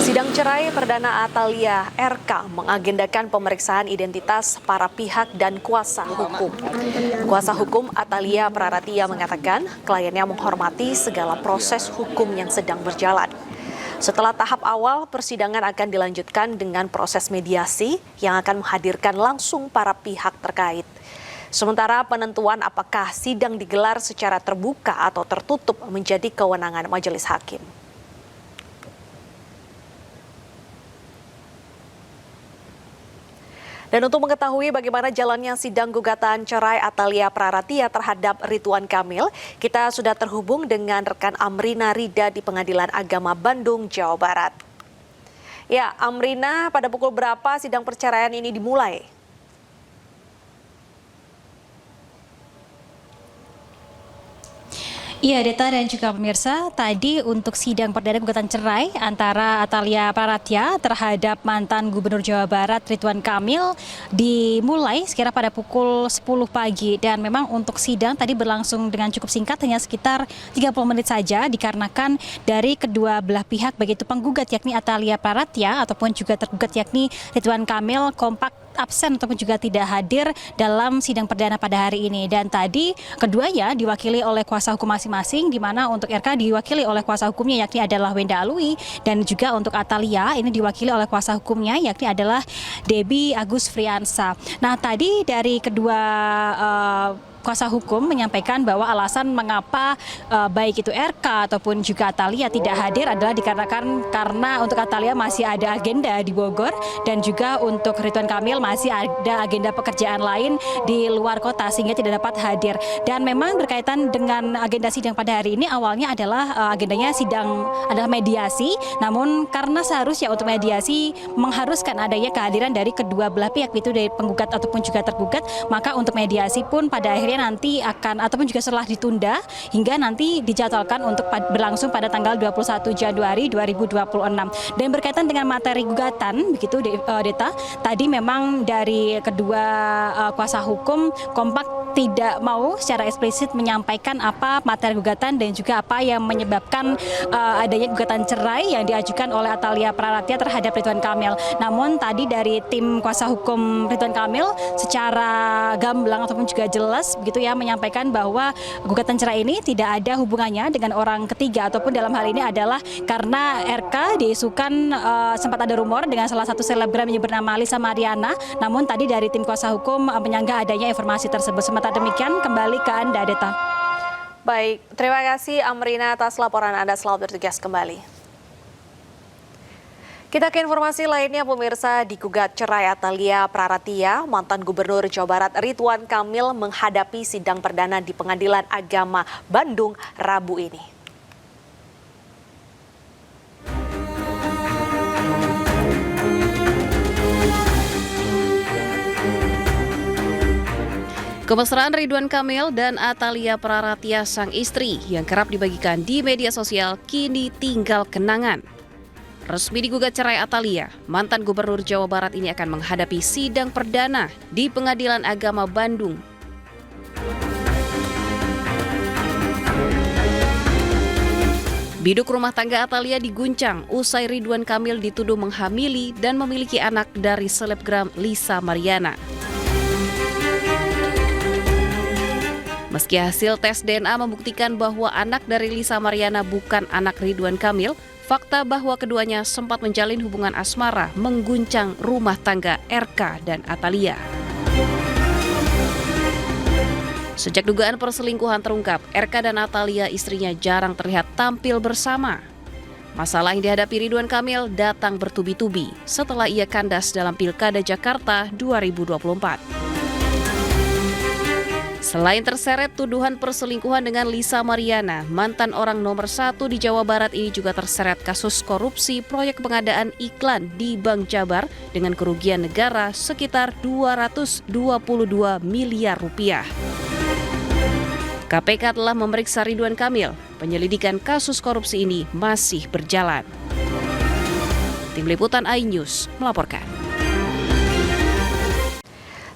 Sidang cerai perdana Atalia RK mengagendakan pemeriksaan identitas para pihak dan kuasa hukum. Kuasa hukum Atalia Praratia mengatakan kliennya menghormati segala proses hukum yang sedang berjalan. Setelah tahap awal, persidangan akan dilanjutkan dengan proses mediasi yang akan menghadirkan langsung para pihak terkait. Sementara penentuan apakah sidang digelar secara terbuka atau tertutup menjadi kewenangan majelis hakim. Dan untuk mengetahui bagaimana jalannya sidang gugatan cerai Atalia Praratia terhadap Ridwan Kamil, kita sudah terhubung dengan rekan Amrina Rida di Pengadilan Agama Bandung, Jawa Barat. Ya, Amrina, pada pukul berapa sidang perceraian ini dimulai? Iya, Deta dan juga pemirsa, tadi untuk sidang perdana gugatan cerai antara Atalia Praratia terhadap mantan Gubernur Jawa Barat Ridwan Kamil dimulai sekira pada pukul 10 pagi. Dan memang untuk sidang tadi berlangsung dengan cukup singkat, hanya sekitar 30 menit saja, dikarenakan dari kedua belah pihak, baik itu penggugat yakni Atalia Praratia ataupun juga tergugat yakni Ridwan Kamil kompak absen ataupun juga tidak hadir dalam sidang perdana pada hari ini. Dan tadi keduanya diwakili oleh kuasa hukum masing-masing, di mana untuk RK diwakili oleh kuasa hukumnya yakni adalah Wenda Alwi, dan juga untuk Atalia ini diwakili oleh kuasa hukumnya yakni adalah Debbie Agus Friansa. Nah, tadi dari kedua kuasa hukum menyampaikan bahwa alasan mengapa baik itu RK ataupun juga Atalia tidak hadir adalah dikarenakan karena untuk Atalia masih ada agenda di Bogor, dan juga untuk Ridwan Kamil masih ada agenda pekerjaan lain di luar kota sehingga tidak dapat hadir. Dan memang berkaitan dengan agenda sidang pada hari ini, awalnya adalah agendanya sidang adalah mediasi, namun karena seharusnya untuk mediasi mengharuskan adanya kehadiran dari kedua belah pihak, itu dari penggugat ataupun juga tergugat, maka untuk mediasi pun pada akhirnya nanti akan ataupun juga setelah ditunda hingga nanti dijadwalkan untuk berlangsung pada tanggal 21 Januari 2026. Dan berkaitan dengan materi gugatan, begitu Deta, tadi memang dari kedua kuasa hukum kompak tidak mau secara eksplisit menyampaikan apa materi gugatan dan juga apa yang menyebabkan adanya gugatan cerai yang diajukan oleh Atalia Praratia terhadap Ridwan Kamil. Namun tadi dari tim kuasa hukum Ridwan Kamil secara gamblang ataupun juga jelas begitu ya menyampaikan bahwa gugatan cerai ini tidak ada hubungannya dengan orang ketiga, ataupun dalam hal ini adalah karena RK diisukan sempat ada rumor dengan salah satu selebgram yang bernama Lisa Mariana, namun tadi dari tim kuasa hukum menyanggah adanya informasi tersebut. Sementara demikian, kembali ke Anda, Deta. Baik, terima kasih Amrina atas laporan Anda. Selamat bertugas kembali. Kita ke informasi lainnya, pemirsa. Digugat cerai Atalia Praratia, mantan Gubernur Jawa Barat Ridwan Kamil menghadapi sidang perdana di Pengadilan Agama Bandung Rabu ini. Kemesraan Ridwan Kamil dan Atalia Praratia sang istri yang kerap dibagikan di media sosial kini tinggal kenangan. Resmi digugat cerai Atalia, mantan Gubernur Jawa Barat ini akan menghadapi sidang perdana di Pengadilan Agama Bandung. Biduk rumah tangga Atalia diguncang usai Ridwan Kamil dituduh menghamili dan memiliki anak dari selebgram Lisa Mariana. Meski hasil tes DNA membuktikan bahwa anak dari Lisa Mariana bukan anak Ridwan Kamil, fakta bahwa keduanya sempat menjalin hubungan asmara mengguncang rumah tangga RK dan Atalia. Sejak dugaan perselingkuhan terungkap, RK dan Atalia istrinya jarang terlihat tampil bersama. Masalah yang dihadapi Ridwan Kamil datang bertubi-tubi setelah ia kandas dalam Pilkada Jakarta 2024. Selain terseret tuduhan perselingkuhan dengan Lisa Mariana, mantan orang nomor 1 di Jawa Barat ini juga terseret kasus korupsi proyek pengadaan iklan di Bank Jabar dengan kerugian negara sekitar 222 miliar rupiah. KPK telah memeriksa Ridwan Kamil. Penyelidikan kasus korupsi ini masih berjalan. Tim Liputan iNews melaporkan.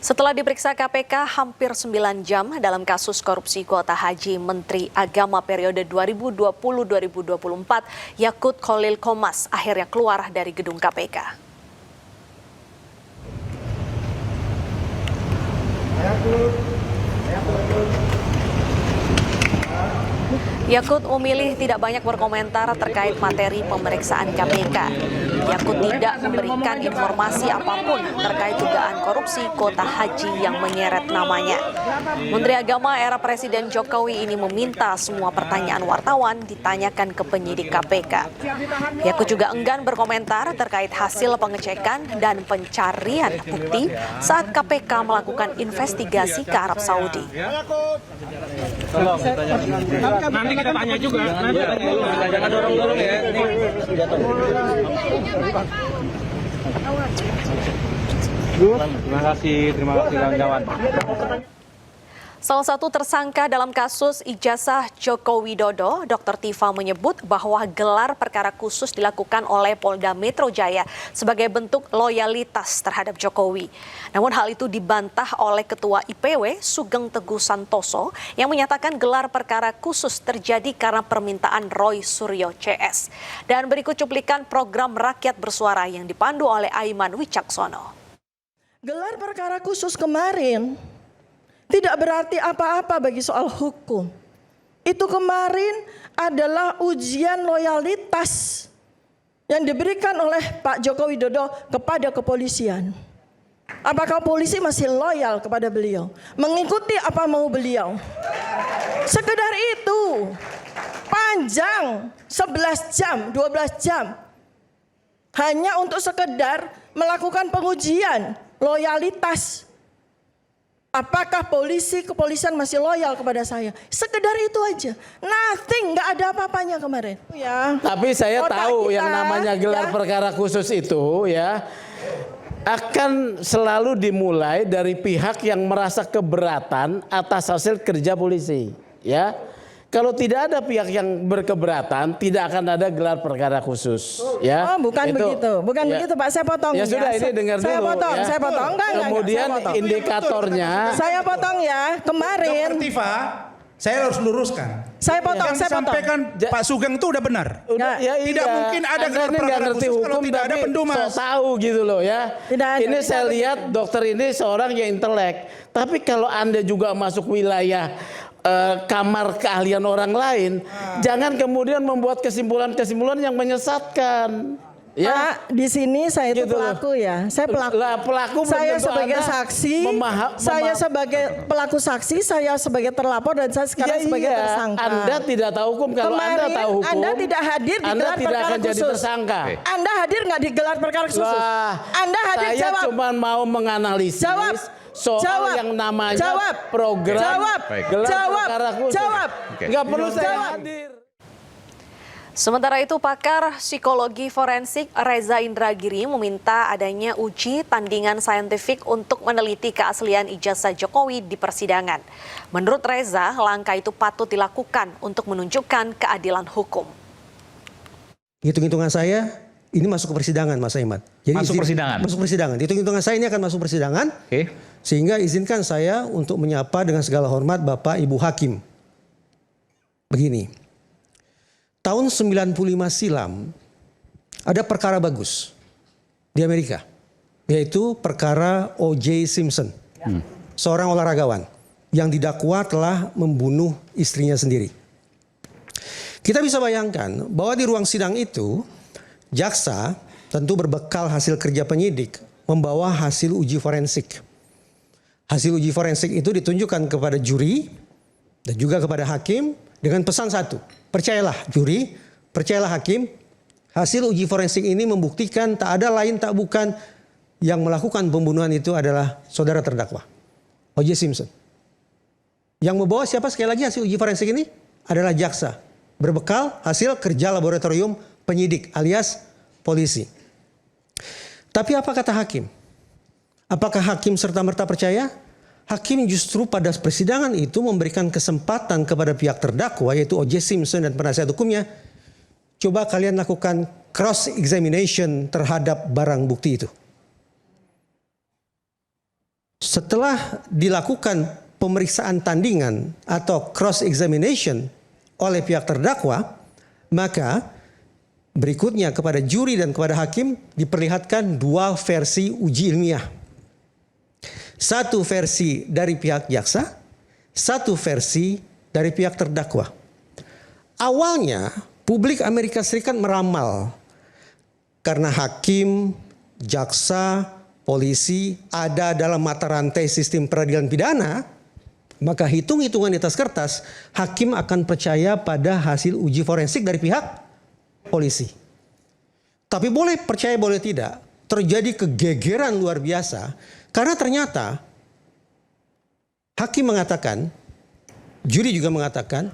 Setelah diperiksa KPK hampir 9 jam dalam kasus korupsi kuota haji Menteri Agama periode 2020-2024, Yakut Khalil Qomas akhirnya keluar dari gedung KPK. Yakut memilih tidak banyak berkomentar terkait materi pemeriksaan KPK. Yakut tidak memberikan informasi apapun terkait dugaan korupsi kuota haji yang menyeret namanya. Menteri Agama era Presiden Jokowi ini meminta semua pertanyaan wartawan ditanyakan ke penyidik KPK. Yakut juga enggan berkomentar terkait hasil pengecekan dan pencarian bukti saat KPK melakukan investigasi ke Arab Saudi. Nanti kita tanya juga. Jangan dorong-dorong ya. Terima kasih kawan-kawan. Salah satu tersangka dalam kasus ijazah Joko Widodo, Dr. Tifa menyebut bahwa gelar perkara khusus dilakukan oleh Polda Metro Jaya sebagai bentuk loyalitas terhadap Jokowi. Namun hal itu dibantah oleh Ketua IPW Sugeng Teguh Santoso yang menyatakan gelar perkara khusus terjadi karena permintaan Roy Suryo CS. Dan berikut cuplikan program Rakyat Bersuara yang dipandu oleh Aiman Wicaksono. Gelar perkara khusus kemarin tidak berarti apa-apa bagi soal hukum. Itu kemarin adalah ujian loyalitas yang diberikan oleh Pak Joko Widodo kepada kepolisian. Apakah polisi masih loyal kepada beliau? Mengikuti apa mau beliau? Sekedar itu. Panjang 11 jam, 12 jam. Hanya untuk sekedar melakukan pengujian loyalitas. Apakah kepolisian masih loyal kepada saya? Sekedar itu aja. Nothing, nggak ada apa-apanya kemarin. Ya. Tapi saya tahu kita, yang namanya gelar perkara khusus itu ya akan selalu dimulai dari pihak yang merasa keberatan atas hasil kerja polisi. Ya. Kalau tidak ada pihak yang berkeberatan, tidak akan ada gelar perkara khusus. Ya, oh, bukan begitu, begitu Pak. Saya potong. Ya sudah, ini dengar saya dulu. Potong, ya. Saya potong. Kemudian saya potong. indikatornya. Saya potong ya. Kemarin. Dr. Tifa, saya harus luruskan. Saya potong. Yang disampaikan Pak Sugeng itu udah benar. Ya, tidak mungkin ada gelar perkara ngerti khusus hukum, kalau tidak ada pendumas. So tahu gitu loh ya. Ini saya lihat dokter ini seorang yang intelek. Tapi kalau Anda juga masuk wilayah kamar keahlian orang lain, jangan kemudian membuat kesimpulan-kesimpulan yang menyesatkan. Ya, Pak, di sini saya itu gitu pelaku ya. Saya pelaku. Saya sebagai saksi, saya sebagai pelaku saksi, saya sebagai terlapor dan saya sekarang sebagai tersangka. Anda tidak tahu hukum. Kalau kemarin, Anda tahu hukum, Anda tidak hadir di Anda gelar tidak perkara akan khusus. jadi tersangka. Anda hadir nggak di gelar perkara khusus? Anda hadir saya jawab. cuma mau menganalisis soal yang namanya program gelar perkara khusus. Nggak perlu saya hadir. Sementara itu, pakar psikologi forensik Reza Indragiri meminta adanya uji tandingan saintifik untuk meneliti keaslian ijazah Jokowi di persidangan. Menurut Reza, langkah itu patut dilakukan untuk menunjukkan keadilan hukum. Hitung-hitungan saya, ini masuk ke persidangan, Mas Aiman. Jadi Masuk persidangan? Masuk persidangan. Hitung-hitungan saya ini akan masuk persidangan. Oke. Sehingga izinkan saya untuk menyapa dengan segala hormat Bapak Ibu Hakim. Begini. Tahun 95 silam ada perkara bagus di Amerika, yaitu perkara O.J. Simpson, seorang olahragawan yang didakwa telah membunuh istrinya sendiri. Kita bisa bayangkan bahwa di ruang sidang itu jaksa tentu berbekal hasil kerja penyidik membawa hasil uji forensik. Hasil uji forensik itu ditunjukkan kepada juri dan juga kepada hakim dengan pesan satu. Percayalah juri, percayalah hakim, hasil uji forensik ini membuktikan tak ada lain tak bukan yang melakukan pembunuhan itu adalah saudara terdakwa, O.J. Simpson. Yang membawa siapa sekali lagi hasil uji forensik ini adalah jaksa. Berbekal hasil kerja laboratorium penyidik alias polisi. Tapi apa kata hakim? Apakah hakim serta-merta percaya? Hakim justru pada persidangan itu memberikan kesempatan kepada pihak terdakwa yaitu O.J. Simpson dan penasihat hukumnya. Coba kalian lakukan cross examination terhadap barang bukti itu. setelah dilakukan pemeriksaan tandingan atau cross examination oleh pihak terdakwa, maka berikutnya kepada juri dan kepada hakim diperlihatkan dua versi uji ilmiah. Satu versi dari pihak jaksa, satu versi dari pihak terdakwa. Awalnya publik Amerika Serikat meramal karena hakim, jaksa, polisi ada dalam mata rantai sistem peradilan pidana, maka hitung-hitungan di atas kertas, hakim akan percaya pada hasil uji forensik dari pihak polisi. Tapi boleh percaya boleh tidak, terjadi kegegeran luar biasa karena ternyata hakim mengatakan, juri juga mengatakan,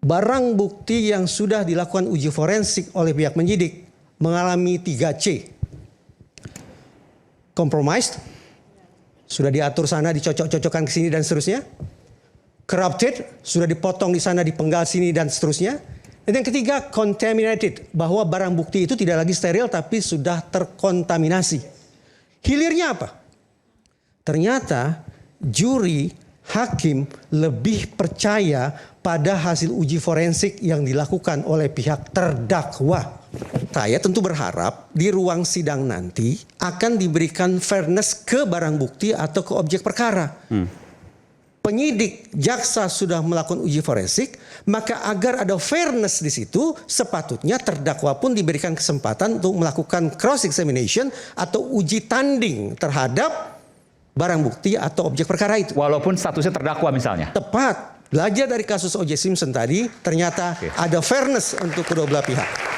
barang bukti yang sudah dilakukan uji forensik oleh pihak penyidik mengalami 3C. Compromised, sudah diatur sana, dicocok-cocokkan ke sini dan seterusnya. Corrupted, sudah dipotong di sana, dipenggal sini dan seterusnya. Dan yang ketiga, contaminated, bahwa barang bukti itu tidak lagi steril tapi sudah terkontaminasi. Hilirnya apa? Ternyata juri, hakim lebih percaya pada hasil uji forensik yang dilakukan oleh pihak terdakwa. Saya tentu berharap di ruang sidang nanti akan diberikan fairness ke barang bukti atau ke objek perkara. Penyidik, jaksa sudah melakukan uji forensik, maka agar ada fairness di situ, sepatutnya terdakwa pun diberikan kesempatan untuk melakukan cross examination atau uji tanding terhadap barang bukti atau objek perkara itu. Walaupun statusnya terdakwa misalnya. Tepat. Belajar dari kasus O.J. Simpson tadi, ternyata ada fairness untuk kedua belah pihak.